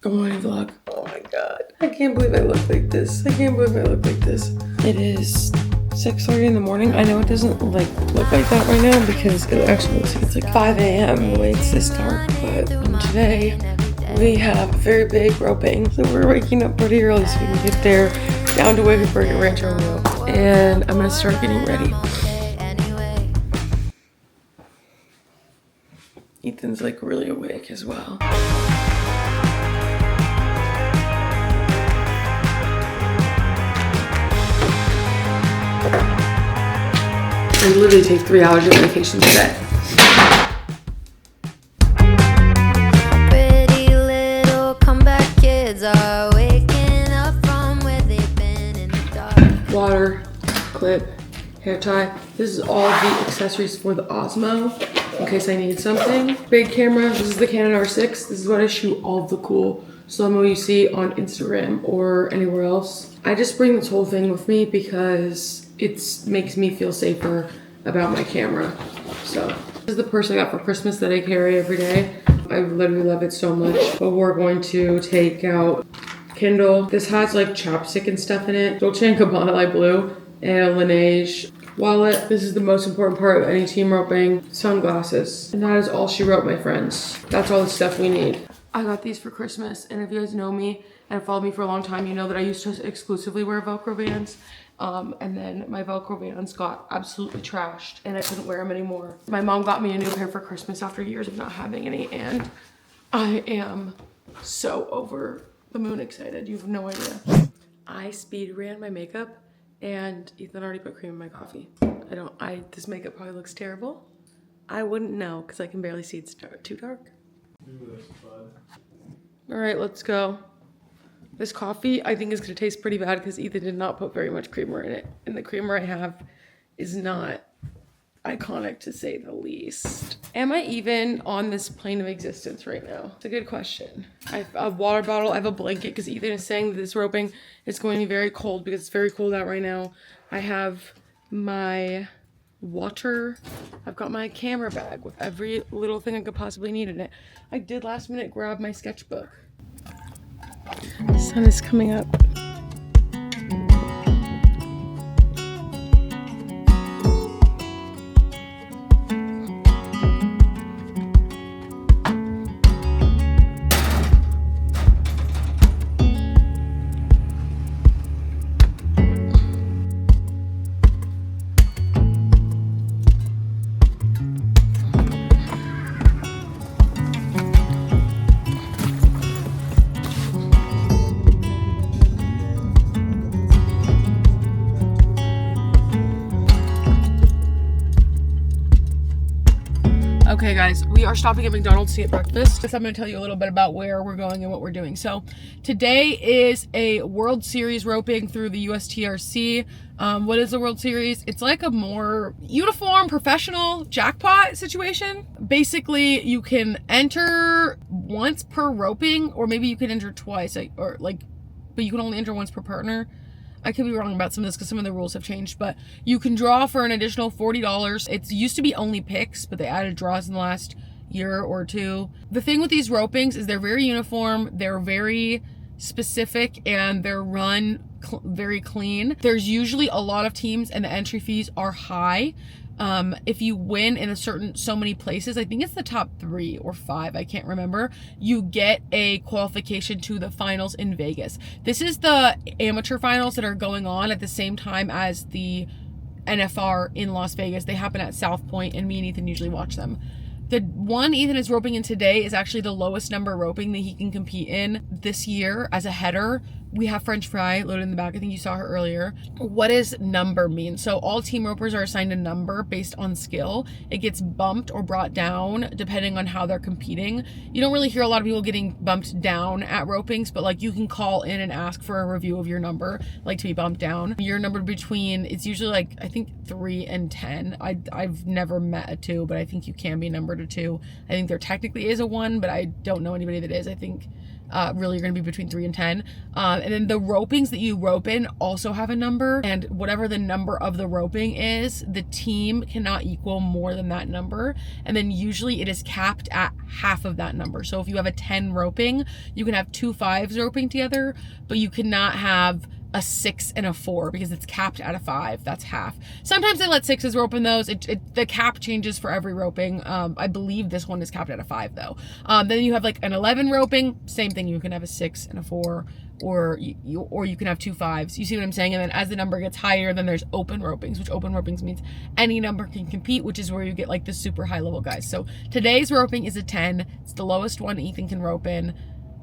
Good morning vlog. Oh my god. I can't believe I look like this. I can't believe I look like this. It is 6:30 in the morning. I know it doesn't look like that right now because it actually looks like it's like 5 a.m. the way it's this dark. But today we have very big roping. So we're waking up pretty early so we can get there down to Wickenburg at Rancho Rio. And I'm gonna start getting ready. Ethan's like really awake as well. I literally take 3 hours of medication today. Pretty little comeback kids are waking up from where they've been in the dark. Water, clip, hair tie. This is all the accessories for the Osmo in case I need something. Big camera. This is the Canon R6. This is what I shoot all of the cool slow-mo you see on Instagram or anywhere else. I just bring this whole thing with me because it makes me feel safer about my camera. So this is the purse I got for Christmas that I carry every day. I literally love it so much. But we're going to take out Kindle. This has like chapstick and stuff in it. Dolce & Gabbana light blue and a Laneige wallet. This is the most important part of any team roping. Sunglasses. And that is all she wrote, my friends. That's all the stuff we need. I got these for Christmas, and if you guys know me and followed me for a long time, you know that I used to exclusively wear Velcro Vans. And then my Velcro Vans got absolutely trashed and I couldn't wear them anymore. My mom got me a new pair for Christmas after years of not having any, and I am so over the moon excited. You have no idea. I speed ran my makeup and Ethan already put cream in my coffee. This makeup probably looks terrible. I wouldn't know because I can barely see, it's too dark. All right, let's go. This coffee, I think, is gonna taste pretty bad because Ethan did not put very much creamer in it. And the creamer I have is not iconic, to say the least. Am I even on this plane of existence right now? It's a good question. I have a water bottle, I have a blanket because Ethan is saying that this roping is going to be very cold because it's very cold out right now. I have my water. I've got my camera bag with every little thing I could possibly need in it. I did last minute grab my sketchbook. The sun is coming up. Okay guys, we are stopping at McDonald's to get breakfast. I'm going to tell you a little bit about where we're going and what we're doing. So today is a World Series roping through the USTRC. What is the World Series? It's like a more uniform, professional jackpot situation. Basically, you can enter once per roping, or maybe you can enter twice, but you can only enter once per partner. I could be wrong about some of this because some of the rules have changed, but you can draw for an additional $40. It used to be only picks, but they added draws in the last year or two. The thing with these ropings is they're very uniform, they're very specific, and they're run very clean. There's usually a lot of teams and the entry fees are high. If you win in so many places, I think it's the top 3 or 5, I can't remember, you get a qualification to the finals in Vegas. This is the amateur finals that are going on at the same time as the NFR in Las Vegas. They happen at South Point, and me and Ethan usually watch them. The one Ethan is roping in today is actually the lowest number roping that he can compete in this year as a header. We have French Fry loaded in the back. I think you saw her earlier. What does number mean? So all team ropers are assigned a number based on skill. It gets bumped or brought down depending on how they're competing. You don't really hear a lot of people getting bumped down at ropings, but like you can call in and ask for a review of your number, like to be bumped down. You're numbered between, it's usually like, I think 3 and 10. I've never met a 2, but I think you can be numbered a 2. I think there technically is a 1, but I don't know anybody that is. I think Really, you're going to be between 3 and 10. And then the ropings that you rope in also have a number, and whatever the number of the roping is, the team cannot equal more than that number. And then usually it is capped at half of that number. So if you have a 10 roping, you can have 2 5s roping together, but you cannot have a 6 and a 4 because it's capped at a 5. That's half. Sometimes they let 6s rope in those. The cap changes for every roping. I believe this one is capped at a 5 though. Then you have like an 11 roping, same thing. You can have a 6 and a 4, or you can have 2 5s. You see what I'm saying? And then as the number gets higher, then there's open ropings, which open ropings means any number can compete, which is where you get like the super high level guys. So today's roping is a 10. It's the lowest one Ethan can rope in.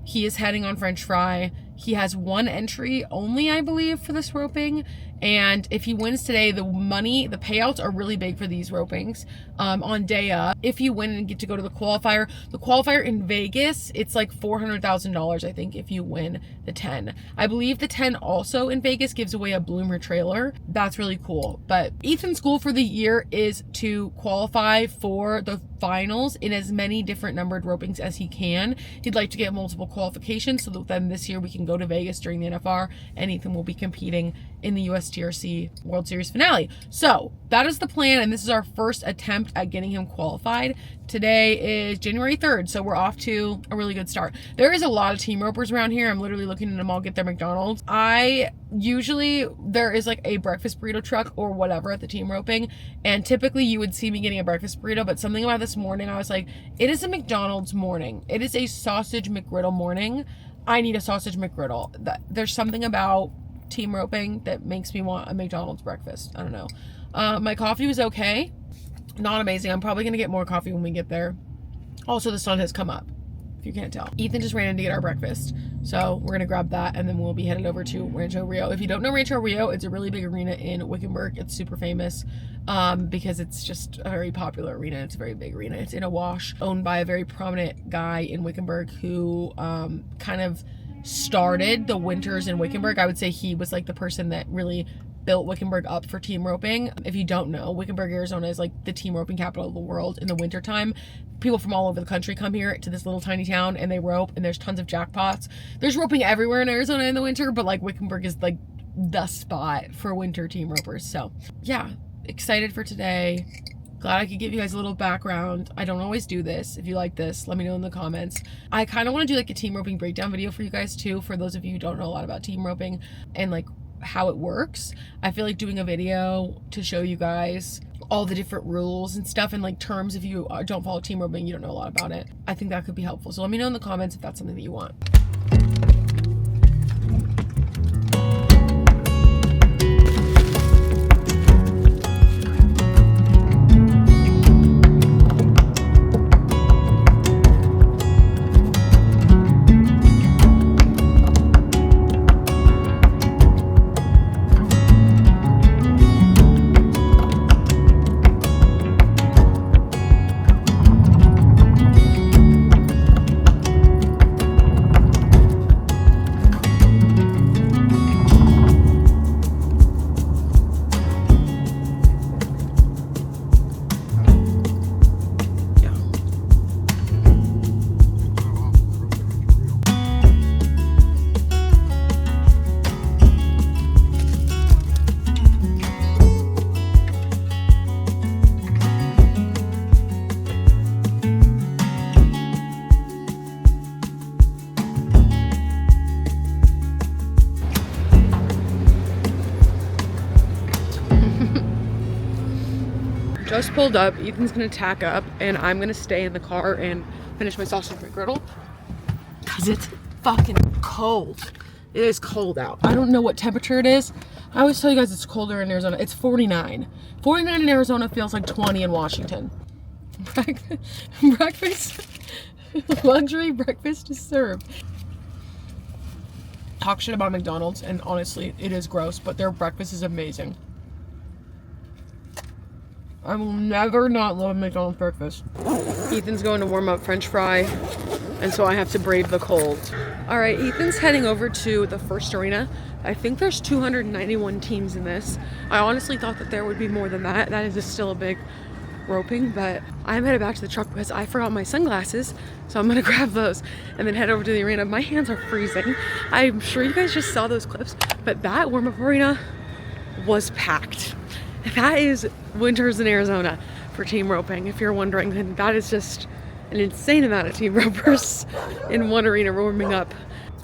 He is heading on French Fry. He has 1 entry only, I believe, for this roping. And if he wins today, the payouts are really big for these ropings on day up. If you win and get to go to the qualifier in Vegas, it's like $400,000, I think, if you win the 10. I believe the 10 also in Vegas gives away a bloomer trailer. That's really cool. But Ethan's goal for the year is to qualify for the finals in as many different numbered ropings as he can. He'd like to get multiple qualifications so that then this year we can go to Vegas during the NFR and Ethan will be competing in the USTRC World Series finale. So that is the plan, and this is our first attempt at getting him qualified. Today is January 3rd, so we're off to a really good start. There is a lot of team ropers around here. I'm literally looking at them all get their McDonald's. There is like a breakfast burrito truck or whatever at the team roping, and typically you would see me getting a breakfast burrito, but something about this morning, I was like, it is a McDonald's morning. It is a sausage McGriddle morning. I need a sausage McGriddle. There's something about team roping that makes me want a McDonald's breakfast. I don't know. My coffee was okay. Not amazing. I'm probably going to get more coffee when we get there. Also, the sun has come up, if you can't tell. Ethan just ran in to get our breakfast. So we're going to grab that, and then we'll be headed over to Rancho Rio. If you don't know Rancho Rio, it's a really big arena in Wickenburg. It's super famous because it's just a very popular arena. It's a very big arena. It's in a wash owned by a very prominent guy in Wickenburg who kind of started the winters in Wickenburg. I would say he was like the person that really built Wickenburg up for team roping. If you don't know, Wickenburg, Arizona is like the team roping capital of the world in the wintertime. People from all over the country come here to this little tiny town and they rope, and there's tons of jackpots. There's roping everywhere in Arizona in the winter, but like Wickenburg is like the spot for winter team ropers. So yeah, excited for today. Glad I could give you guys a little background. I don't always do this. If you like this, let me know in the comments. I kind of want to do like a team roping breakdown video for you guys too, for those of you who don't know a lot about team roping and like how it works. I feel like doing a video to show you guys all the different rules and stuff and like terms. If you don't follow team roping, you don't know a lot about it, I think that could be helpful. So let me know in the comments if that's something that you want. Just pulled up. Ethan's gonna tack up and I'm gonna stay in the car and finish my sausage McGriddle because it's fucking cold. It is cold out. I don't know what temperature it is. I always tell you guys it's colder in Arizona. It's 49. 49 in Arizona feels like 20 in Washington. Breakfast, luxury breakfast is served. Talk shit about McDonald's, and honestly, it is gross, but their breakfast is amazing. I will never not love McDonald's breakfast. Ethan's going to warm up French fry, and so I have to brave the cold. All right, Ethan's heading over to the first arena. I think there's 291 teams in this. I honestly thought that there would be more than that. That is just still a big roping, but I'm headed back to the truck because I forgot my sunglasses, so I'm gonna grab those and then head over to the arena. My hands are freezing. I'm sure you guys just saw those clips, but that warm-up arena was packed. That is winters in Arizona for team roping, if you're wondering. And that is just an insane amount of team ropers in one arena warming up.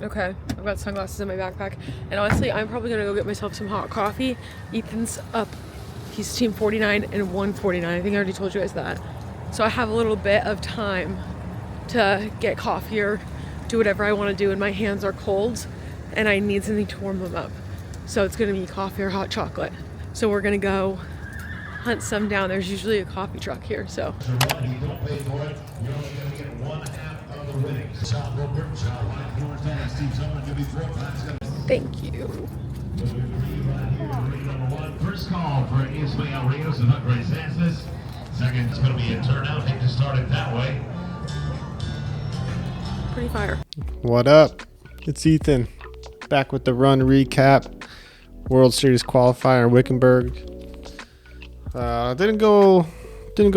Okay, I've got sunglasses in my backpack, and honestly, I'm probably gonna go get myself some hot coffee. Ethan's up. He's team 49 and 149. I think I already told you guys that. So I have a little bit of time to get coffee or do whatever I want to do, and my hands are cold and I need something to warm them up. So it's gonna be coffee or hot chocolate. So we're gonna go hunt some down. There's usually a coffee truck here, so. You don't pay for it, you're only gonna get 1/2 of the winnings. Thank you. First call for Ismael Rios and Upgrade Sanchez. Second, it's going to be a turnout. They just started that way. Pretty fire. What up? It's Ethan. Back with the run recap. World Series qualifier in Wickenburg. Didn't go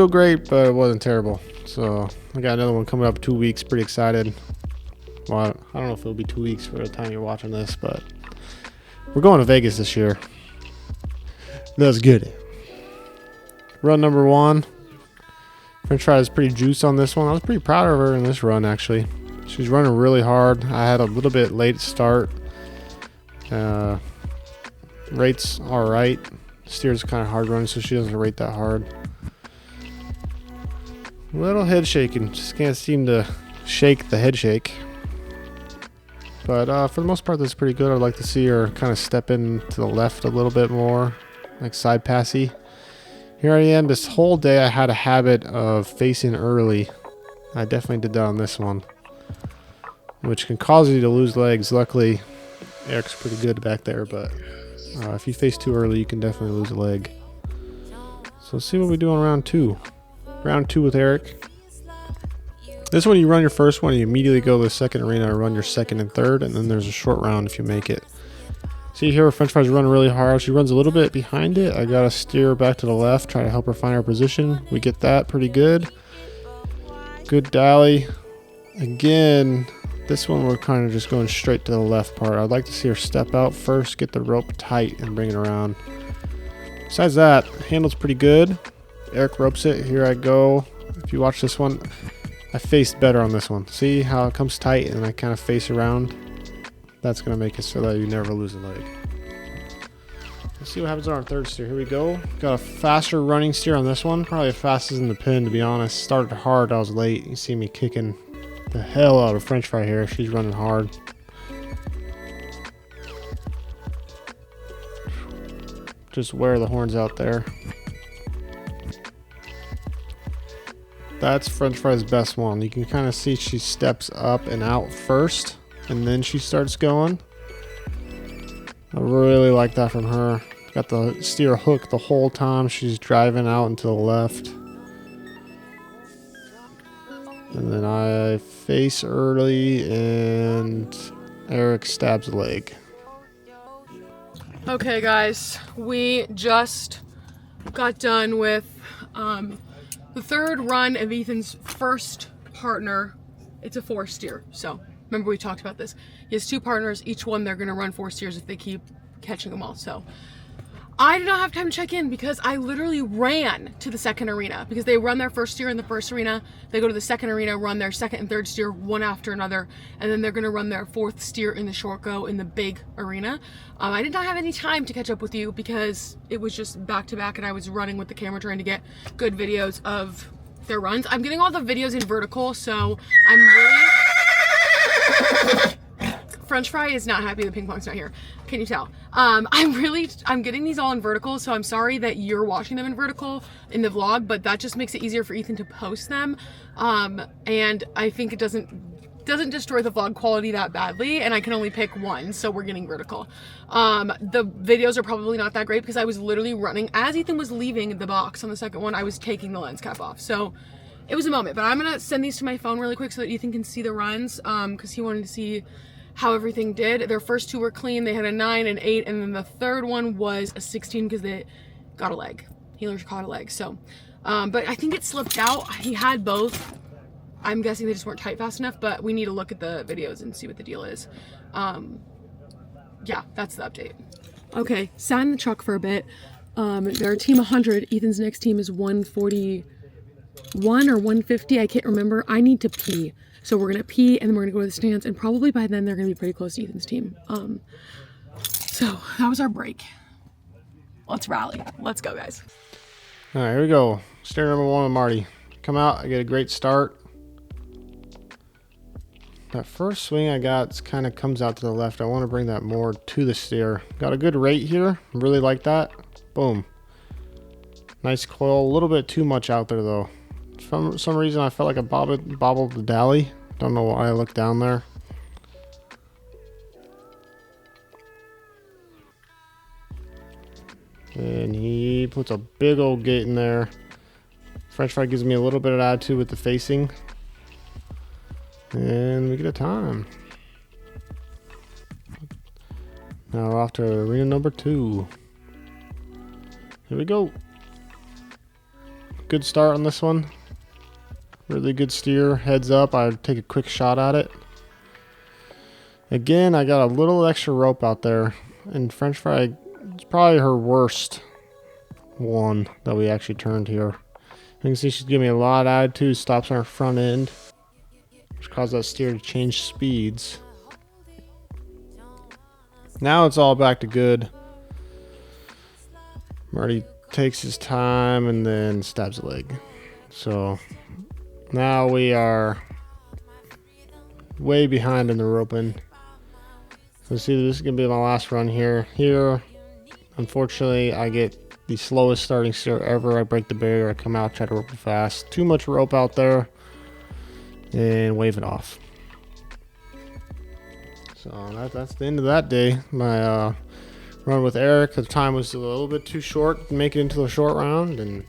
great, but it wasn't terrible. So I got another one coming up 2 weeks. Pretty excited. Well, I don't know if it'll be 2 weeks for the time you're watching this, but we're going to Vegas this year. That's good. Run number 1. French fry is pretty juiced on this one. I was pretty proud of her in this run, actually. She's running really hard. I had a little bit late start. Rates all right. Steer's kind of hard running, so she doesn't rate that hard. Little head shaking. Just can't seem to shake the head shake. But for the most part, that's pretty good. I'd like to see her kind of step in to the left a little bit more, like side passy. Here I am. This whole day I had a habit of facing early. I definitely did that on this one, which can cause you to lose legs. Luckily, Eric's pretty good back there, but if you face too early, you can definitely lose a leg. So let's see what we do on round 2. Round 2 with Eric. This one, you run your first one, you immediately go to the second arena and run your second and third, and then there's a short round if you make it. See here, French fry's running really hard. She runs a little bit behind it. I gotta steer her back to the left, try to help her find her position. We get that pretty good. Good dally. Again, this one we're kind of just going straight to the left part. I'd like to see her step out first, get the rope tight, and bring it around. Besides that, handle's pretty good. Eric ropes it. Here I go. If you watch this one, I faced better on this one. See how it comes tight and I kind of face around? That's going to make it so that you never lose a leg. Let's see what happens on our third steer. Here we go. Got a faster running steer on this one. Probably the fastest in the pin, to be honest. Started hard. I was late. You see me kicking the hell out of French fry here. She's running hard. Just wear the horns out there. That's French fry's best one. You can kind of see she steps up and out first, and then she starts going. I really like that from her. Got the steer hook the whole time. She's driving out and to the left. And then I face early, and Eric stabs a leg. Okay, guys, we just got done with the third run of Ethan's first partner. It's a 4 steer. So remember we talked about this. He has 2 partners. Each one they're going to run 4 steers if they keep catching them all. So I did not have time to check in because I literally ran to the second arena because they run their first steer in the first arena. They go to the second arena, run their second and third steer one after another, and then they're going to run their 4th steer in the short go in the big arena. I did not have any time to catch up with you because it was just back to back and I was running with the camera trying to get good videos of their runs. I'm getting all the videos in vertical, so I'm really... French fry is not happy the ping pong's not here. Can you tell? I'm getting these all in vertical, so I'm sorry that you're watching them in vertical in the vlog, but that just makes it easier for Ethan to post them. And I think it doesn't destroy the vlog quality that badly, and I can only pick one, so we're getting vertical. The videos are probably not that great because I was literally running as Ethan was leaving the box on the second one. I was taking the lens cap off, so it was a moment. But I'm gonna send these to my phone really quick so that Ethan can see the runs, because he wanted to see how everything did. Their first 2 were clean. They had a 9 and 8, and then the third one was a 16 because they got a leg. Healer caught a leg. So But I think it slipped out. He had both. I'm guessing they just weren't tight fast enough, but we need to look at the videos and see what the deal is. Yeah, that's the update. Okay, sat in the truck for a bit. They're team 100. Ethan's next team is 141 or 150. I can't remember. I need to pee. So we're going to pee and then we're going to go to the stands. And probably by then they're going to be pretty close to Ethan's team. So that was our break. Let's rally. Let's go, guys. All right, here we go. Steer number 1 with Marty. Come out. I get a great start. That first swing I got kind of comes out to the left. I want to bring that more to the steer. Got a good rate here. Really like that. Boom. Nice coil. A little bit too much out there though. For some reason I felt like I bobbled the dally. Don't know why I looked down there. And he puts a big old gate in there. French fry gives me a little bit of attitude with the facing. And we get a time. Now we're off to arena number 2. Here we go. Good start on this one. Really good steer. Heads up. I take a quick shot at it. Again, I got a little extra rope out there. And French fry is probably her worst one that we actually turned here. You can see she's giving me a lot of attitude. Stops on her front end, which caused that steer to change speeds. Now it's all back to good. Marty takes his time and then stabs a leg. So now we are way behind in the roping. So see, this is going to be my last run here. Here, unfortunately, I get the slowest starting steer ever. I break the barrier. I come out, try to rope it fast. Too much rope out there. And wave it off. So that's the end of that day. My run with Eric. The time was a little bit too short to make it into the short round. And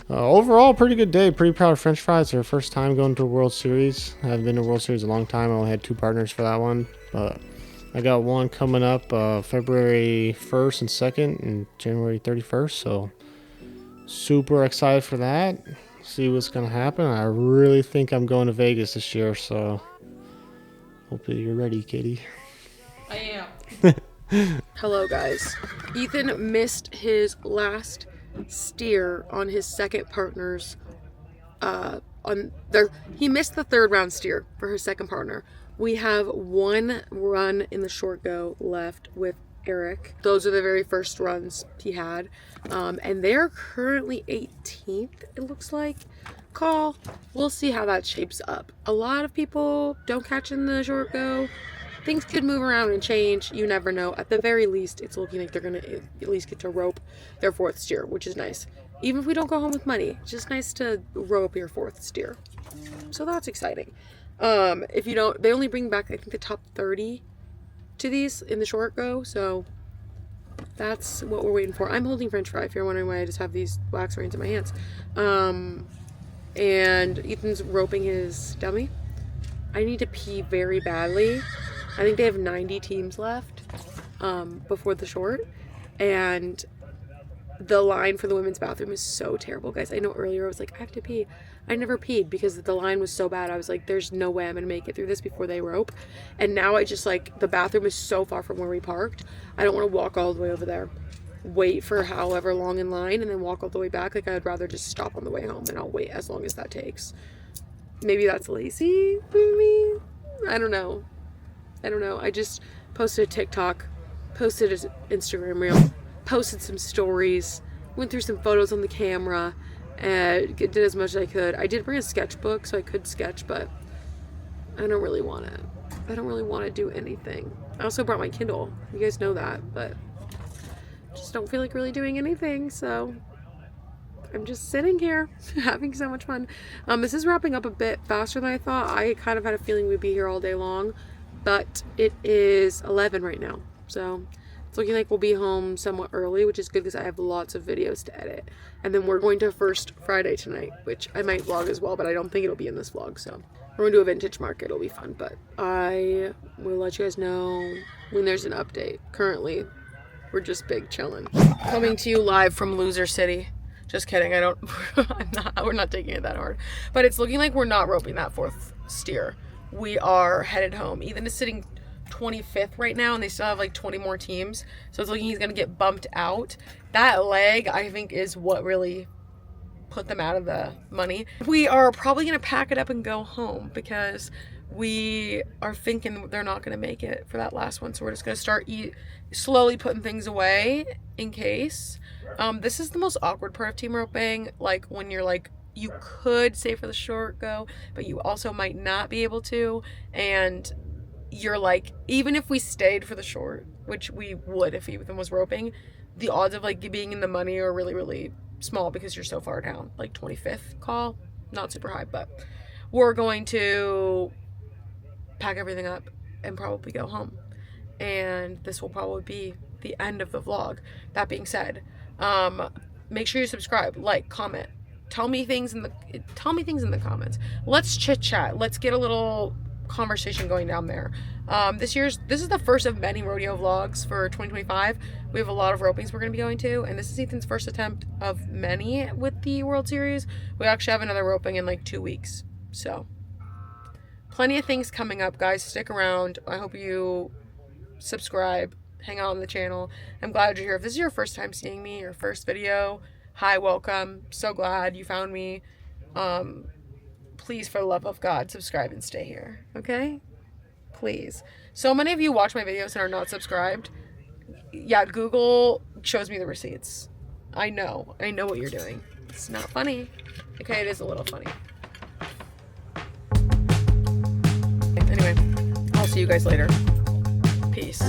overall, pretty good day. Pretty proud of French fry. It's their first time going to a World Series. I haven't been to a World Series in a long time. I only had 2 partners for that one. But I got one coming up February 1st and 2nd and January 31st. So super excited for that. See what's going to happen. I really think I'm going to Vegas this year. So hopefully you're ready, Katie. I am. Hello, guys. Ethan missed his last steer on his second partner's he missed the 3rd round steer for his second partner. We have 1 run in the short go left with Eric. Those are the very first runs he had, and they're currently 18th, it looks like. Call. We'll see how that shapes up. A lot of people don't catch in the short go. Things could move around and change. You never know. At the very least, it's looking like they're going to at least get to rope their 4th steer, which is nice. Even if we don't go home with money, it's just nice to rope your 4th steer. So that's exciting. If you don't, they only bring back, I think, the top 30 to these in the short go. So that's what we're waiting for. I'm holding French fry, if you're wondering why I just have these wax reins in my hands. And Ethan's roping his dummy. I need to pee very badly. I think they have 90 teams left before the short, and the line for the women's bathroom is so terrible, guys. I know earlier I was like, I have to pee. I never peed because the line was so bad. I was like, there's no way I'm gonna make it through this before they rope. And now I just, like, the bathroom is so far from where we parked. I don't want to walk all the way over there, wait for however long in line, and then walk all the way back. Like, I would rather just stop on the way home, and I'll wait as long as that takes. Maybe that's lazy for me. I don't know. I just posted a TikTok, posted an Instagram reel, posted some stories, went through some photos on the camera, and did as much as I could. I did bring a sketchbook so I could sketch, but I don't really want it. I don't really want to do anything. I also brought my Kindle. You guys know that, but just don't feel like really doing anything, so I'm just sitting here having so much fun. This is wrapping up a bit faster than I thought. I kind of had a feeling we'd be here all day long, but it is 11 right now, so it's looking like we'll be home somewhat early, which is good because I have lots of videos to edit. And then we're going to First Friday tonight, which I might vlog as well, but I don't think it'll be in this vlog. So we're going to a vintage market. It'll be fun, but I will let you guys know when there's an update. Currently, we're just big chilling. Coming to you live from Loser City. Just kidding. I don't, we're not taking it that hard. But it's looking like we're not roping that 4th steer. We are headed home. Ethan is sitting 25th right now, and they still have like 20 more teams. So it's looking he's going to get bumped out. That leg, I think, is what really put them out of the money. We are probably going to pack it up and go home because we are thinking they're not going to make it for that last one. So we're just going to start slowly putting things away in case. This is the most awkward part of team roping. Like when you're like, you could say for the short go, but you also might not be able to. And you're like, even if we stayed for the short, which we would if Ethan was roping, the odds of like being in the money are really, really small because you're so far down. Like 25th call, not super high, but we're going to pack everything up and probably go home. And this will probably be the end of the vlog. That being said, make sure you subscribe, like, comment, tell me things in the comments. Let's chit chat. Let's get a little conversation going down there. This is the first of many rodeo vlogs for 2025. We have a lot of ropings we're going to be going to, and this is Ethan's first attempt of many with the World Series. We actually have another roping in like 2 weeks, so plenty of things coming up, guys. Stick around. I hope you subscribe, hang out on the channel. I'm glad you're here. If this is your first time seeing me, your first video, hi, welcome. So glad you found me. Please, for the love of God, subscribe and stay here, okay? Please. So many of you watch my videos and are not subscribed. Yeah, Google shows me the receipts. I know what you're doing. It's not funny. Okay, it is a little funny. Anyway, I'll see you guys later. Peace.